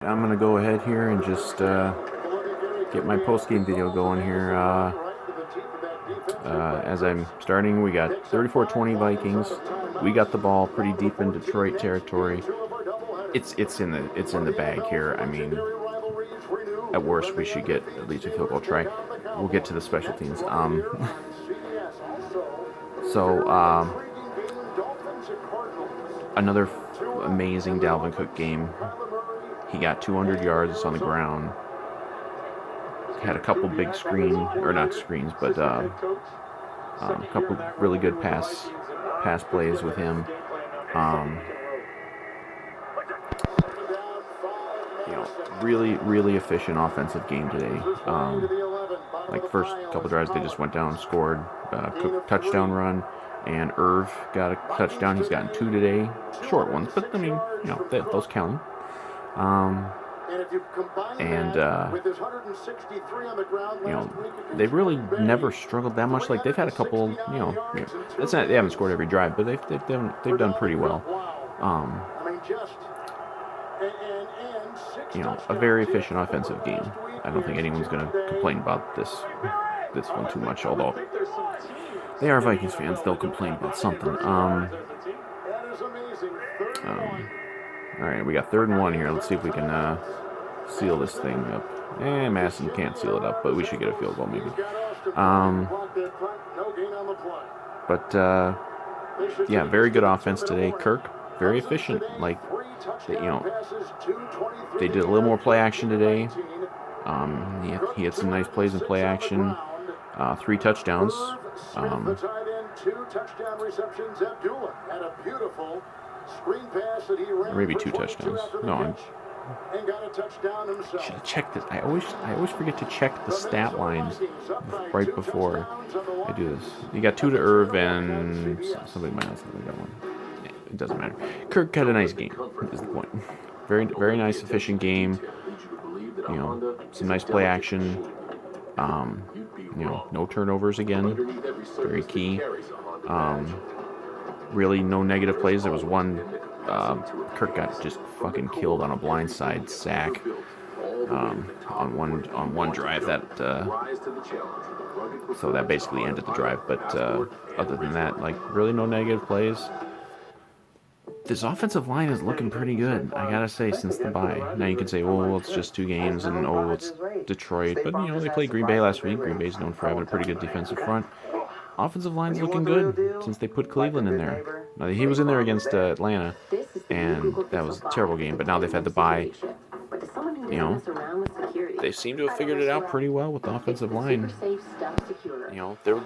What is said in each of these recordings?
I'm going to go ahead here and just get my post-game video going here. As I'm starting, we got 34-20 Vikings. We got the ball pretty deep in Detroit territory. It's in the bag here. I mean, at worst, we should get at least a field goal try. We'll get to the special teams. Another amazing Dalvin Cook game. He got 200 yards on the ground. Had a couple big not screens, but a couple really good pass plays with him. Really efficient offensive game today. Like first couple drives, they just went down, scored, Cook touchdown run, and Irv got a touchdown. He's gotten 2 today, short ones, but I mean, those count. They've really never struggled that much. Like they've had a couple, it's not they haven't scored every drive, but they've done pretty well. A very efficient offensive game. I don't think anyone's going to complain about this one too much, although they are Vikings fans, they'll complain about something. All right, we got 3rd and 1 here. Let's see if we can seal this thing up. Madison can't seal it up, but we should get a field goal maybe. Yeah, very good offense today. Kirk, very efficient. Like, they did a little more play action today. He had some nice plays in play action. 3 touchdowns. Or maybe 2 touchdowns. No, I should have checked this. I always forget to check the stat lines right before I do this. You got 2 to Irv, and somebody might not have got 1. It doesn't matter. Kirk had a nice game, is the point. Very nice, efficient game. Some nice play action. No turnovers again. Very key. Really no negative plays. There was one. Kirk got just fucking killed on a blindside sack on one drive. So that basically ended the drive. But other than that, like really no negative plays. This offensive line is looking pretty good, I gotta say, since the bye. Now you can say, well, it's just 2 games, and it's Detroit. But, they played Green Bay last week. Green Bay's known for having a pretty good defensive front. Offensive line's looking good since they put Cleveland in there. Now, he was in there against Atlanta, and that was a terrible game. But now they've had the bye. They seem to have figured it out pretty well with the offensive line. They're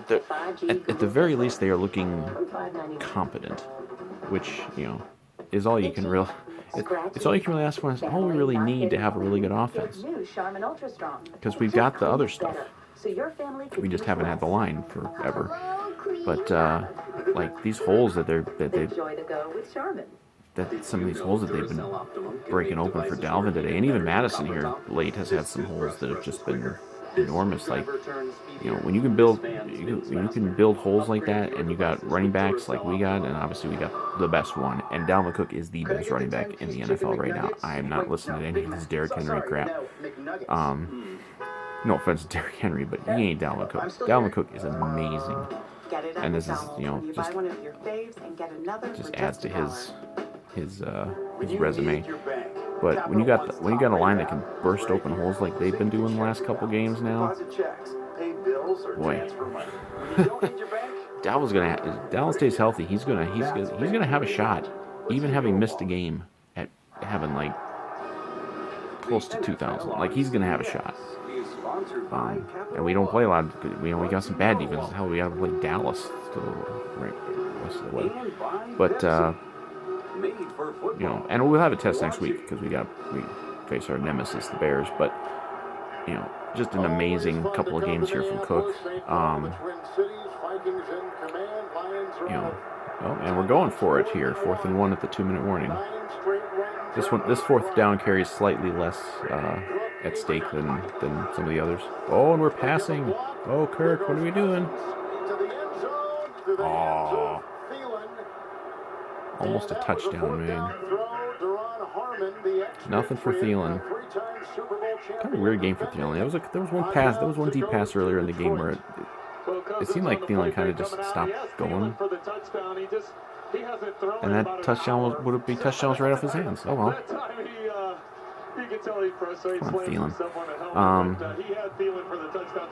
at the very least, they are looking competent, which, is all you can really. It's all you can really ask for. It's all we really need to have a really good offense. Because we've got the other stuff. We just haven't had the line forever. But like these holes that some of these holes that they've been breaking open for Dalvin today, and even Madison here late has had some holes that have just been enormous. Like, when you can build holes like that, and you got running backs like we got, and obviously we got the best one, and Dalvin Cook is the best running back in the NFL right now. I am not listening to any of this Derrick Henry crap. No offense to Derrick Henry, but he ain't Dalvin Cook. Dalvin Cook is amazing, and this is just adds to his resume. But when you got a line that can burst open holes like they've been doing the last couple games now, boy, Dalvin stays healthy. He's gonna have a shot, even having missed a game at having like close to 2,000. Like he's gonna have a shot. And we don't play a lot. We got some bad defenses. Hell, we got to play Dallas right rest of the way. But and we'll have a test next week because we face our nemesis, the Bears. But just an amazing couple of games here from Cook. And we're going for it here. 4th and 1 at the 2-minute warning. This 4th down carries slightly less at stake than some of the others. Oh, and we're passing. Oh, Kirk, what are we doing? Oh, almost a touchdown, man. Nothing for Thielen. Kind of a weird game for Thielen. There was one pass. There was one deep pass earlier in the game where it seemed like Thielen kind of just stopped going. And that touchdown would be touchdowns right off his hands. Oh well. Come on, Thielen.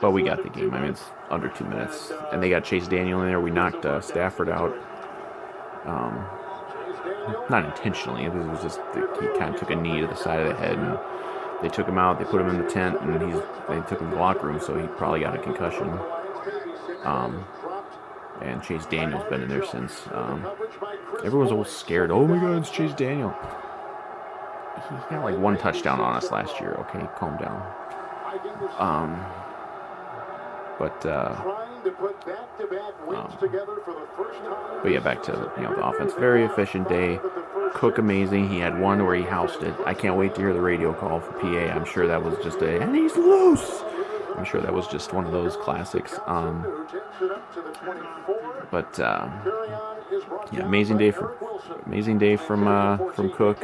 But we got the game. I mean, it's under 2 minutes, and they got Chase Daniel in there. We knocked Stafford out. Not intentionally. It was just he kind of took a knee to the side of the head, and they took him out. They put him in the tent, and they took him to the locker room, so he probably got a concussion. And Chase Daniel's been in there since. Everyone's all scared. Oh my God, it's Chase Daniel. He got like one touchdown on us last year. Okay, calm down. But yeah, back to the offense. Very efficient day. Cook amazing. He had one where he housed it. I can't wait to hear the radio call for PA. I'm sure that was just and he's loose. I'm sure that was just one of those classics. But yeah, amazing day from Cook.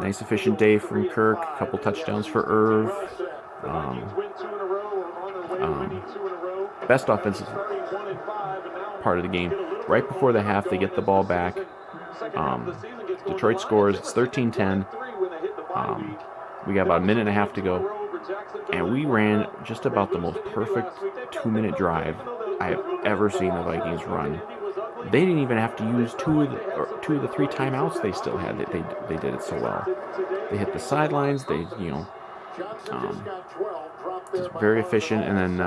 Nice efficient day from Kirk. A couple touchdowns for Irv. Best offensive part of the game. Right before the half, they get the ball back. Detroit scores. It's 13-10. We got about a minute and a half to go. And we ran just about the most perfect 2-minute drive I have ever seen the Vikings run. They didn't even have to use two of the 3 timeouts they still had. They did it so well. They hit the sidelines. Just very efficient. And then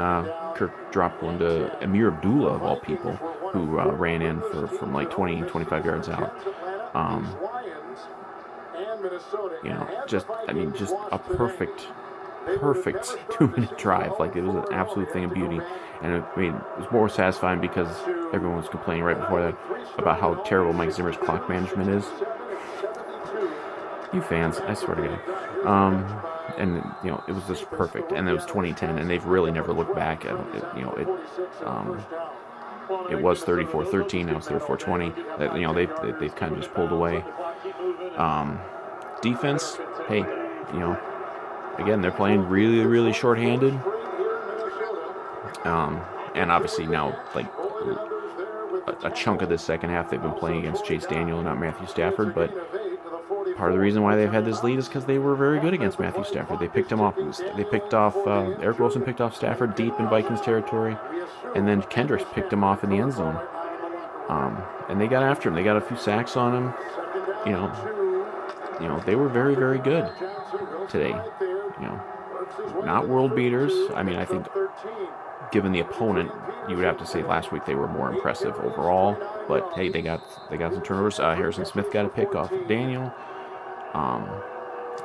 Kirk dropped one to Amir Abdullah, of all people, who ran in from like 20, 25 yards out. Just a perfect 2-minute drive. Like, it was an absolute thing of beauty. And it was more satisfying because everyone was complaining right before that about how terrible Mike Zimmer's clock management is. You fans, I swear to God. And it was just perfect. And it was 2010, and they've really never looked back at it. It was 34-13. Now it's 34-20. They've kind of just pulled away. Defense, hey, again, they're playing really, really shorthanded. And obviously now, like, a chunk of this second half, they've been playing against Chase Daniel, not Matthew Stafford. But part of the reason why they've had this lead is because they were very good against Matthew Stafford. They picked him off. Eric Wilson picked off Stafford deep in Vikings territory, and then Kendricks picked him off in the end zone. And they got after him. They got a few sacks on him. They were very, very good today. Not world beaters. I mean, I think given the opponent, you would have to say last week they were more impressive overall. But hey, they got some turnovers. Harrison Smith got a pick off of Daniel.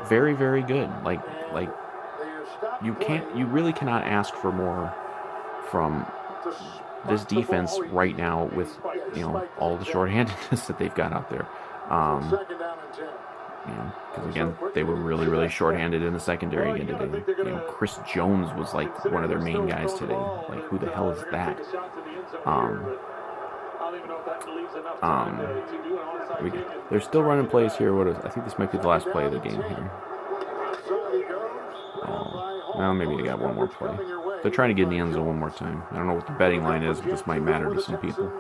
Very, very good. Like you really cannot ask for more from this defense right now with all the shorthandedness that they've got out there. Because again, they were really, really shorthanded in the secondary again today. Chris Jones was like one of their main guys today. Like, who the hell is that? They're still running plays here. I think this might be the last play of the game here. Well, maybe they got one more play. They're trying to get in the end zone one more time. I don't know what the betting line is, but this might matter to some people.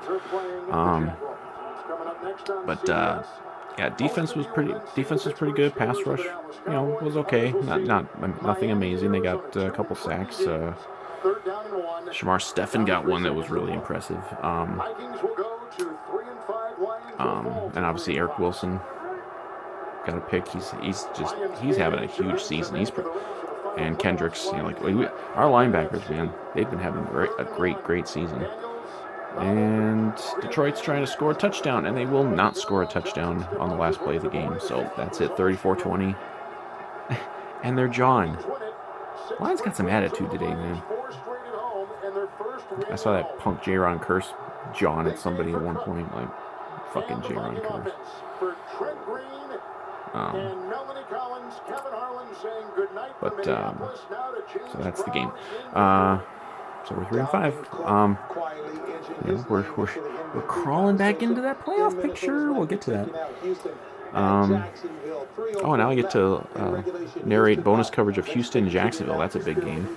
Yeah, defense was pretty good. Pass rush, was okay. Nothing amazing. They got a couple sacks. Shamar Stephen got one that was really impressive. And obviously Eric Wilson got a pick. He's having a huge season. And Kendricks, our linebackers, man, they've been having a great season. And Detroit's trying to score a touchdown, and they will not score a touchdown on the last play of the game. So that's it, 34-20. And they're jawing. Lions got some attitude today, man. I saw that punk J-Ron Curse jawing at somebody at one point. Like, fucking J-Ron Curse. So that's the game. So we're 3-5. We're crawling back into that playoff picture. We'll get to that. Oh, now I get to narrate bonus coverage of Houston-Jacksonville. That's a big game.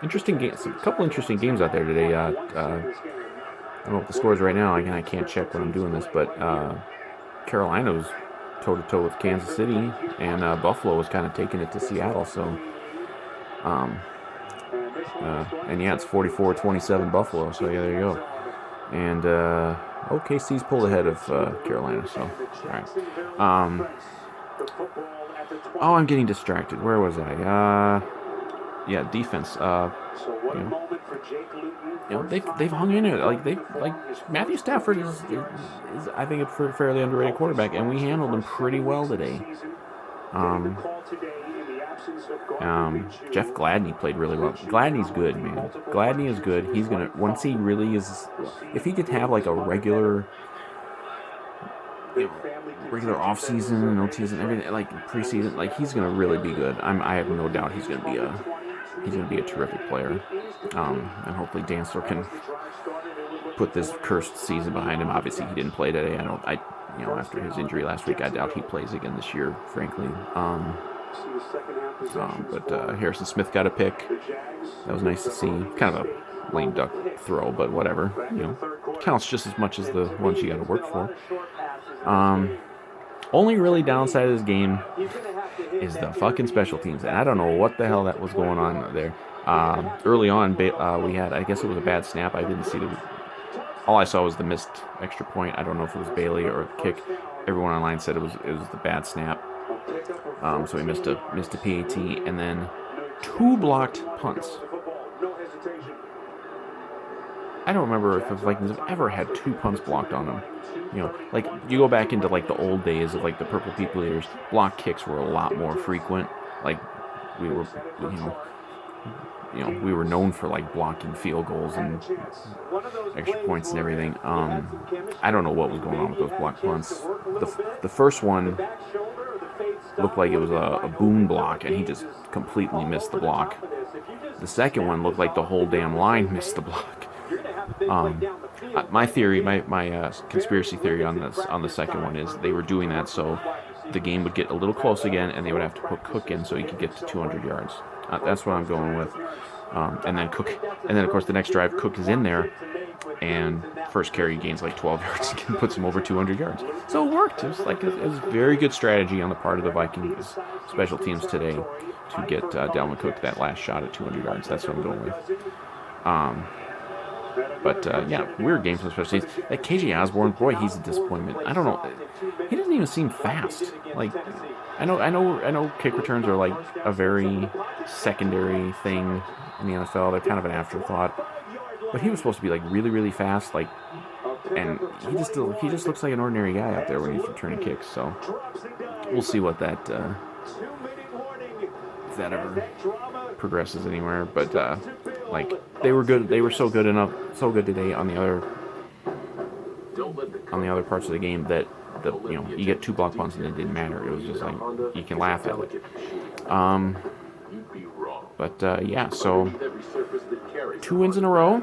Interesting games. A couple interesting games out there today. I don't know what the score is right now. Again, I can't check when I'm doing this, but Carolina was toe-to-toe with Kansas City, and Buffalo was kind of taking it to Seattle. So, and yeah, it's 44-27 Buffalo. So yeah, there you go. And OKC's pulled ahead of Carolina. So, all right. Oh, I'm getting distracted. Where was I? Yeah, defense. They've hung in it. Like Matthew Stafford is I think a fairly underrated quarterback, and we handled him pretty well today. Jeff Gladney played really well. Gladney's good, man. Gladney is good. He's gonna once he really is. If he could have like a regular off season, no season, everything like preseason, like he's gonna really be good. I have no doubt he's gonna be a terrific player. And hopefully Dancer can put this cursed season behind him. Obviously he didn't play today. After his injury last week, I doubt he plays again this year, frankly. But Harrison Smith got a pick. That was nice to see. Kind of a lame duck throw, but whatever. Counts just as much as the ones you got to work for. Only really downside of this game is the fucking special teams, and I don't know what the hell that was going on there. Early on, we had, I guess it was a bad snap. I didn't see all I saw was the missed extra point. I don't know if it was Bailey or the kick. Everyone online said it was the bad snap. So he missed a PAT, and then 2 blocked punts. I don't remember if the Vikings have ever had 2 punts blocked on them. Like you go back into like the old days of like the Purple People Eaters, block kicks were a lot more frequent. Like we were, we were known for like blocking field goals and extra points and everything. I don't know what was going on with those block punts. The first one looked like it was a boom block, and he just completely missed the block. The second one looked like the whole damn line missed the block. My theory, my conspiracy theory on the second one is they were doing that so the game would get a little close again, and they would have to put Cook in so he could get to 200 yards. That's what I'm going with. And then of course the next drive, Cook is in there, and first carry gains like 12 yards and puts him over 200 yards. So it worked. It was like a very good strategy on the part of the Vikings special teams today to get Dalvin Cook that last shot at 200 yards. That's what I'm going with. But weird game for the special teams. Like KJ Osborne, boy, he's a disappointment. I don't know. He doesn't even seem fast. Like I know kick returns are like a very secondary thing in the NFL. They're kind of an afterthought. But he was supposed to be like really, really fast, like, and he just looks like an ordinary guy out there when he's returning kicks. So we'll see what if that ever progresses anywhere. But like they were good. They were so good today on the other parts of the game that you get 2 block punts and it didn't matter. It was just like you can laugh at it. So 2 wins in a row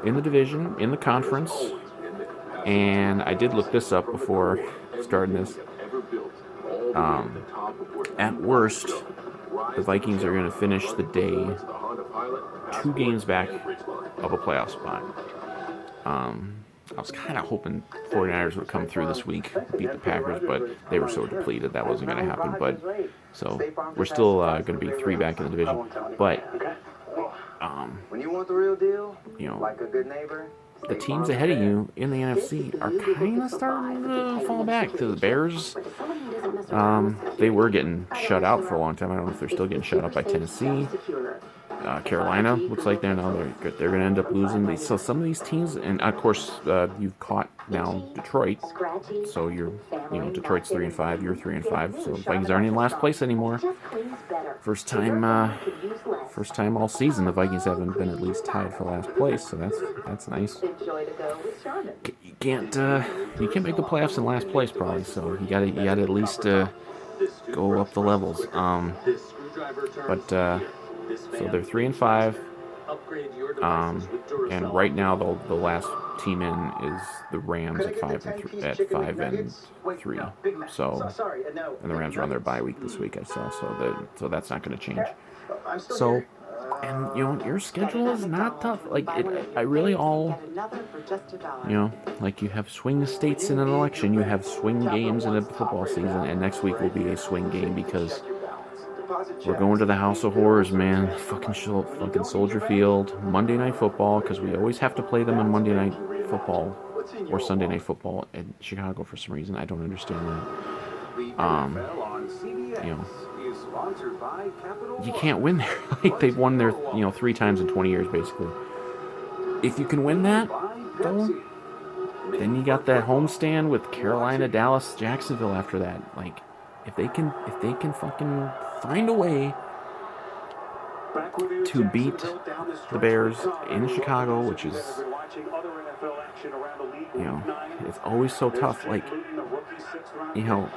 in the division, in the conference, and I did look this up before starting this. At worst, the Vikings are going to finish the day 2 games back of a playoff spot. I was kind of hoping 49ers would come through this week, beat the Packers, but they were so depleted that wasn't going to happen. But so we're still going to be 3 back in the division. But when you want the real deal, like a good neighbor, the teams ahead of you in the NFC are kind of starting to fall back. The Bears, they were getting shut out for a long time. I don't know if they're still getting shut out by Tennessee. Carolina looks like they're going to end up losing. So some of these teams, and of course you've caught now Detroit. So Detroit's 3-5. You're 3-5. So the Vikings aren't in last place anymore. First time all season the Vikings haven't been at least tied for last place. So that's nice. You can't make the playoffs in last place probably. So you gotta at least go up the levels. So they're 3-5, and right now the last team in is the Rams at 5-3. So, and the Rams are on their bye week this week, I saw. So that's not going to change. So, and your schedule is not tough. Like I really like you have swing states in an election, you have swing games in a football season, and next week will be a swing game because we're going to the House of Horrors, man. Fucking Soldier Field, Monday Night Football, because we always have to play them on Monday Night Football or Sunday Night Football in Chicago for some reason. I don't understand that. You can't win there. Like they've won there, 3 times in 20 years, basically. If you can win that, though, then you got that homestand with Carolina, Dallas, Jacksonville after that. Like, if they can fucking find a way to beat the Bears in Chicago, which is, it's always so tough. Like, you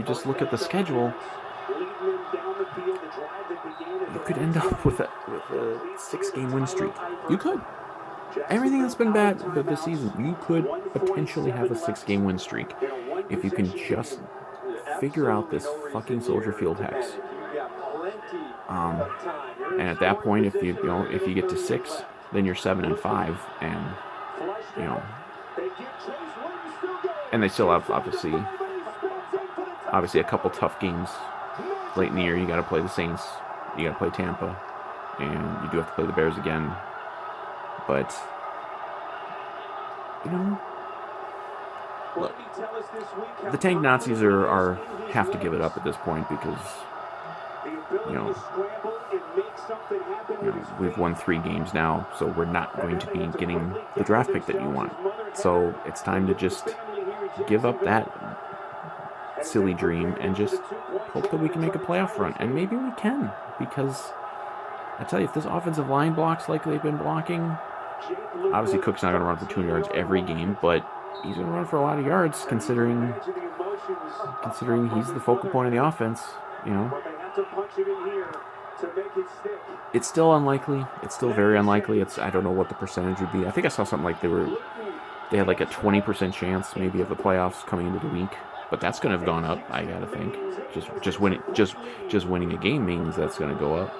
just look at the schedule. You could end up with a 6-game win streak. You could. Everything that's been bad this season, you could potentially have a 6-game win streak if you can just figure out this fucking Soldier Field hex. And at that point, if you get to 6, then you're 7-5, and and they still have obviously a couple tough games late in the year. You got to play the Saints, you got to play Tampa, and you do have to play the Bears again. But look, the Tank Nazis have to give it up at this point because we've won 3 games now, so we're not going to be getting the draft pick that you want. So it's time to just give up that silly dream and just hope that we can make a playoff run. And maybe we can, because I tell you, if this offensive line blocks like they've been blocking, obviously Cook's not going to run for 200 yards every game, but he's going to run for a lot of yards considering he's the focal point of the offense. It's still unlikely. It's still very unlikely. I don't know what the percentage would be. I think I saw something like they had like a 20% chance maybe of the playoffs coming into the week, but that's going to have gone up. I gotta think. Just winning a game means that's going to go up.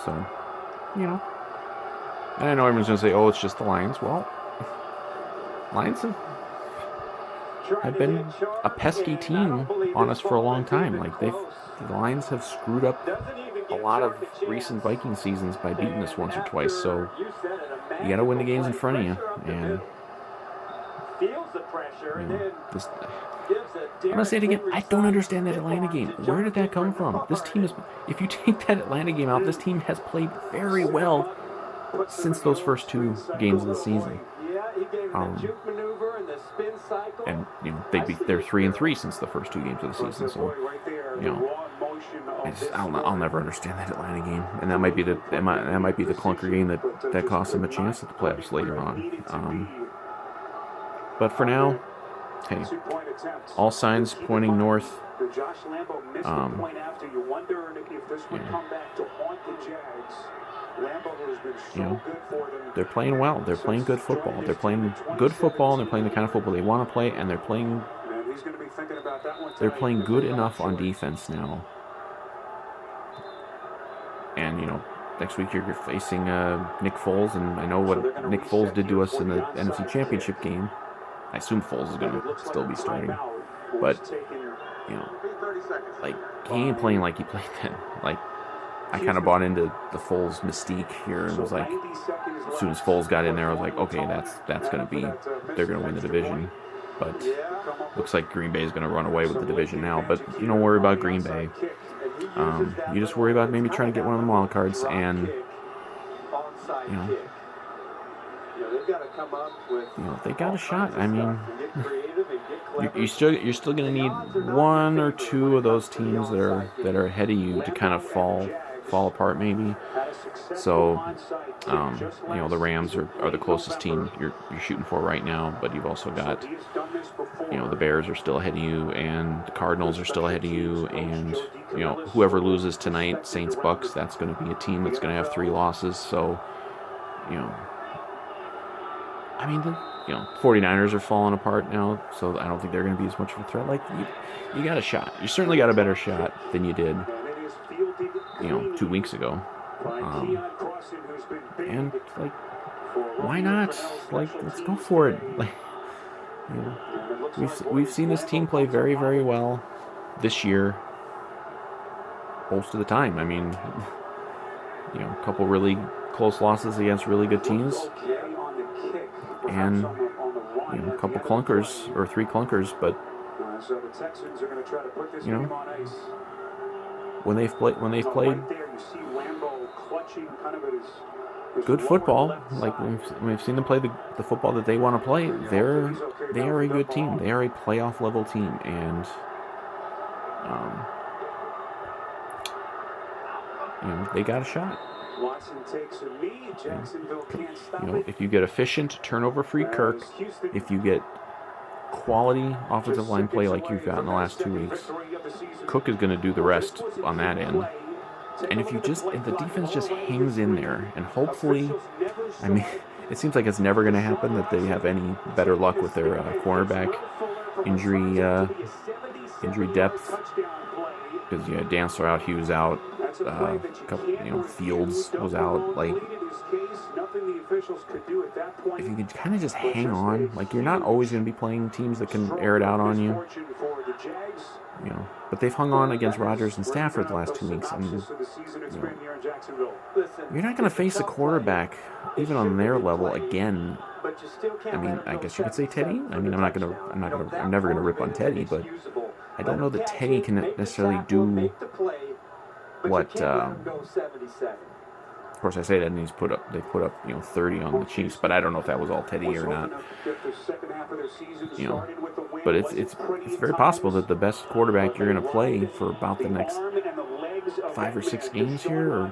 So, and I know everyone's going to say, oh, it's just the Lions. Well, Lions have been a pesky team on us for a long time. Like, the Lions have screwed up a lot of recent Viking seasons by beating us once or twice. So, you got to win the games in front of you. And, I'm going to say it again. I don't understand that Atlanta game. Where did that come from? This team if you take that Atlanta game out, this team has played very well since those first 2 games of the season. And they're 3-3 since the first 2 games of the season. So, I'll never understand that Atlanta game, and that might be the clunker game that cost them a chance at the playoffs later on. But for now, hey, all signs pointing north. They're playing well. They're playing good football. They're playing good football, and they're playing the kind of football they want to play, and they're playing good enough on defense now. And, next week you're facing Nick Foles, and I know what Nick Foles did to us in the NFC Championship game. I assume Foles is going to still be starting. But, like, he ain't playing like he played then. Like, I kind of bought into the Foles mystique here and was like, as soon as Foles got in there, I was like, okay, that's going to be, they're going to win the division. But looks like Green Bay is going to run away with the division now. But you don't worry about Green Bay. You just worry about maybe trying to get one of the wild cards, and they got a shot. I mean, you're still going to need 1 or 2 of those teams that are ahead of you to kind of fall apart maybe. So, the Rams are the closest team you're shooting for right now, but you've also got, the Bears are still ahead of you, and the Cardinals are still ahead of you, and whoever loses tonight, Saints Bucks, that's going to be a team that's going to have 3 losses. So, I mean, the 49ers are falling apart now, so I don't think they're going to be as much of a threat. Like, you got a shot. You certainly got a better shot than you did, 2 weeks ago. And, like, why not? Like, let's go for it. Like, we've seen this team play very, very well this year, most of the time. I mean, a couple really close losses against really good teams, and a couple clunkers, or 3 clunkers, but when they've played good football, like when we've seen them play the football that they want to play, they are a good team. They are a playoff level team, and they got a shot. Watson takes a knee. Jacksonville can't stop it. If you get efficient, turnover-free Kirk, if you get quality offensive line play like you've got in the last 2 weeks, Cook is going to do the rest on that end. And if the defense just hangs in there, and hopefully, I mean, it seems like it's never going to happen that they have any better luck with their cornerback injury depth, because Dan out, Hughes out, Fields was out. Like, if you can kind of just hang on, like, you're not always going to be playing teams that can air it out on you. But they've hung on against Rodgers and Stafford the last 2 weeks, and you're not going to face a quarterback even on their level again. I mean, I guess you could say Teddy. I mean, I'm never gonna rip on Teddy, but I don't know that Teddy can necessarily do what. Of course, I say that, and they put up 30 on the Chiefs, but I don't know if that was all Teddy or not. But it's very possible that the best quarterback you're going to play for about the next 5 or 6 games here, or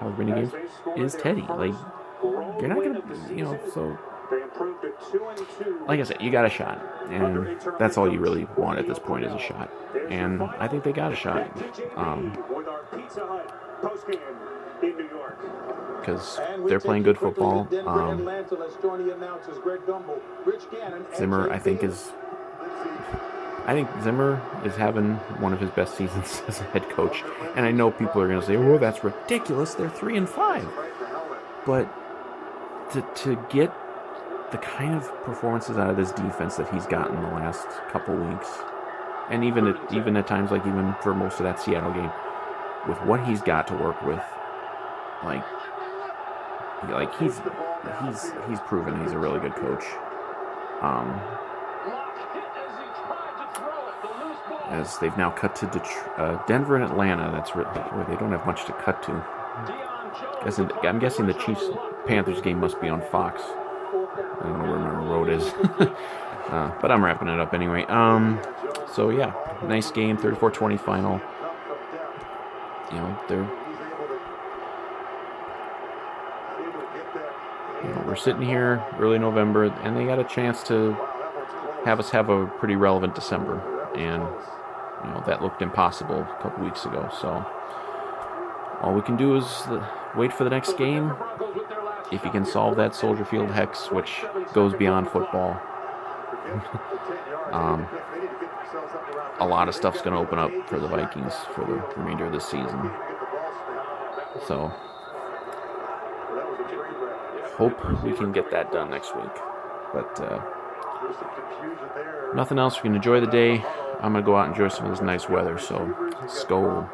however many games, is Teddy. Like, you're not going to, so. Like I said, you got a shot, and that's all you really want at this point is a shot. And I think they got a shot. Because they're playing good football. Zimmer, I think Zimmer is having one of his best seasons as a head coach. And I know people are going to say, "Oh, that's ridiculous. They're 3-5." But to get the kind of performances out of this defense that he's gotten the last couple weeks, and even at times, like even for most of that Seattle game, with what he's got to work with, like he's proven he's a really good coach. As they've now cut to Denver and Atlanta, they don't have much to cut to. I'm guessing the Chiefs-Panthers game must be on Fox. I don't know where my road is. But I'm wrapping it up anyway. So yeah, nice game, 34-20 final. We're sitting here early November, and they got a chance to have us have a pretty relevant December, and that looked impossible a couple weeks ago. So all we can do is wait for the next game. If you can solve that Soldier Field hex, which goes beyond football, a lot of stuff's going to open up for the Vikings for the remainder of the season. So hope we can get that done next week. But nothing else. We can enjoy the day. I'm going to go out and enjoy some of this nice weather. So, skol.